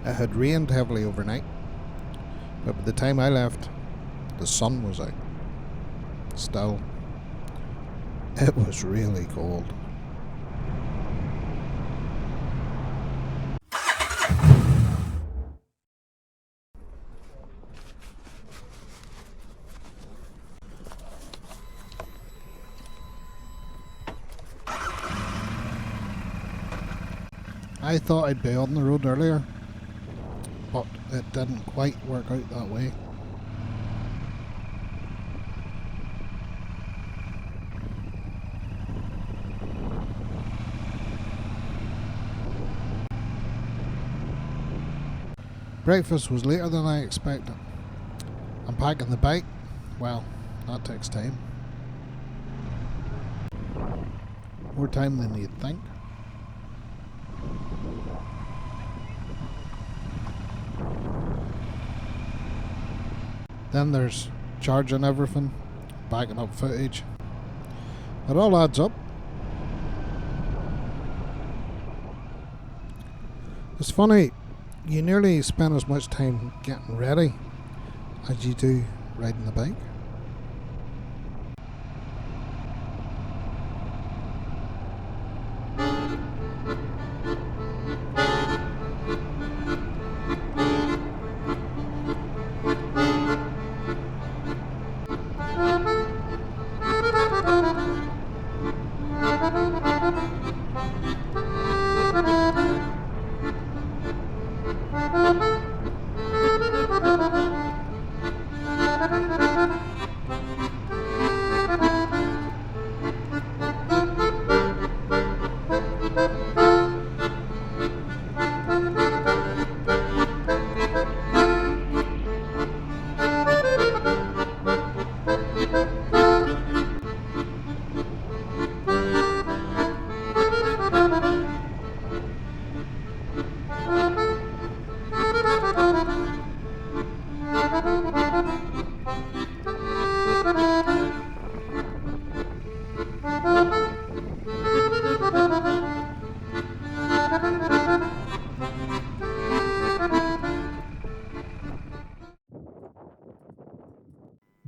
It had rained heavily overnight, but by the time I left, the sun was out. Still, it was really cold. I thought I'd be on the road earlier, but it didn't quite work out that way. Breakfast was later than I expected. Unpacking the bike, well, that takes time. More time than you'd think. Then there's charging everything, backing up footage. It all adds up. It's funny, you nearly spend as much time getting ready as you do riding the bike.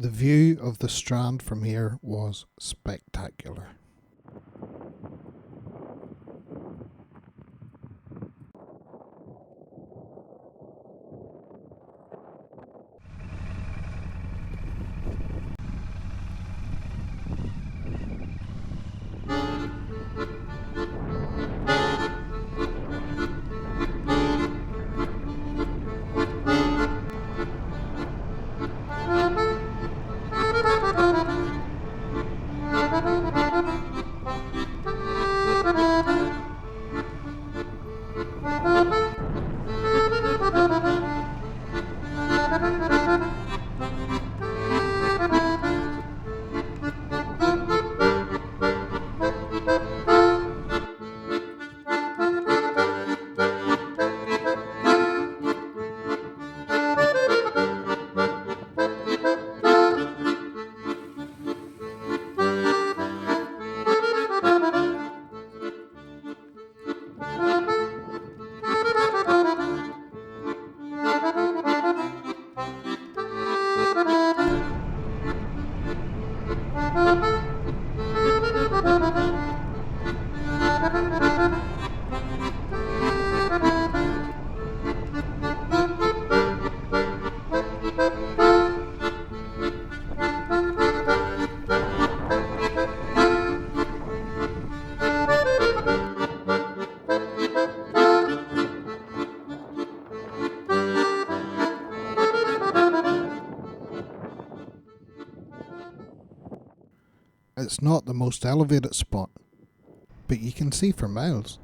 The view of the Strand from here was spectacular. It's not the most elevated spot, but you can see for miles.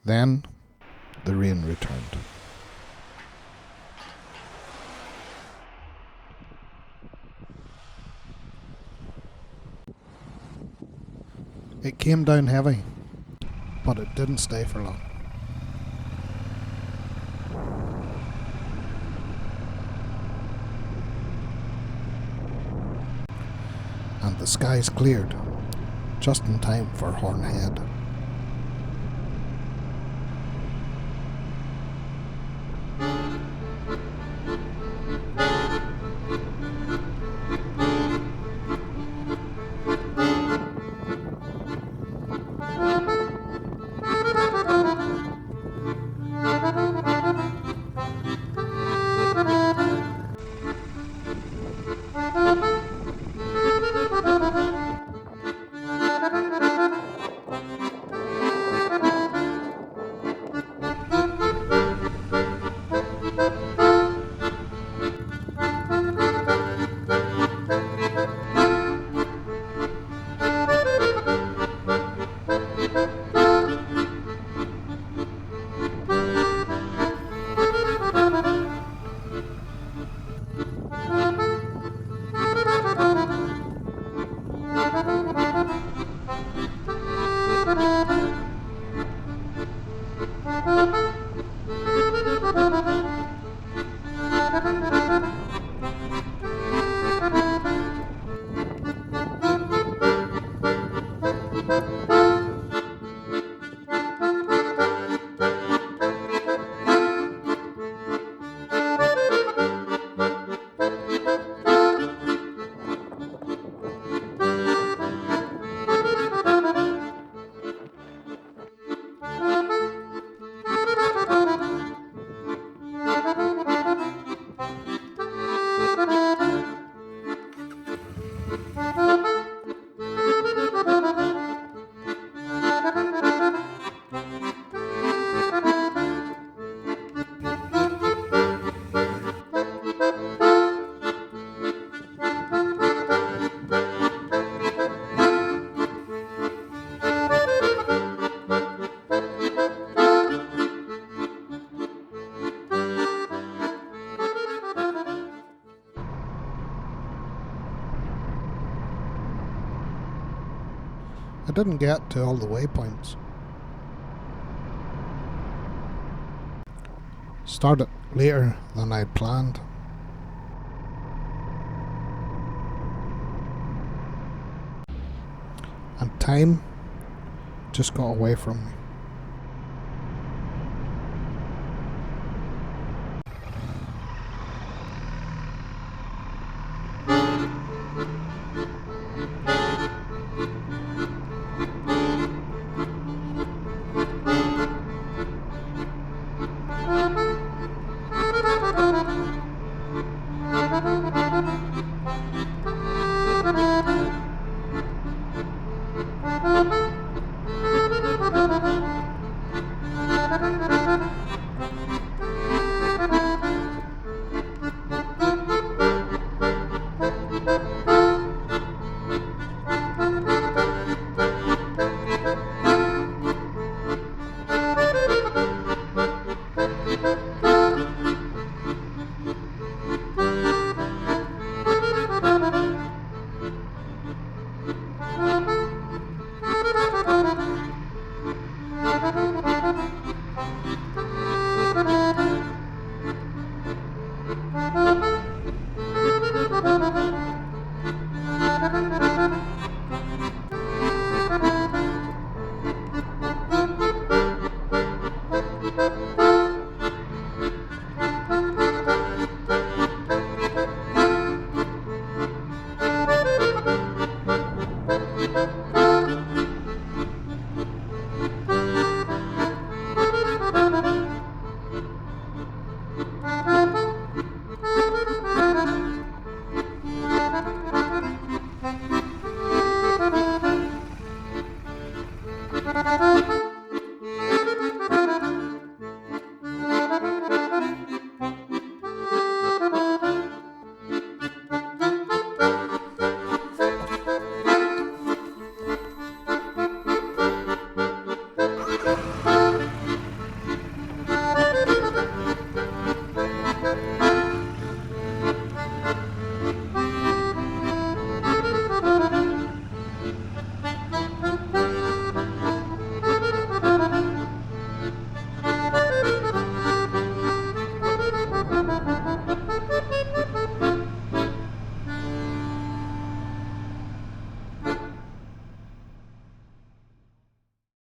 Then the rain returned. It came down heavy, but it didn't stay for long. And the skies cleared, just in time for Hornhead. I didn't get to all the waypoints. Started later than I'd planned. And time just got away from me.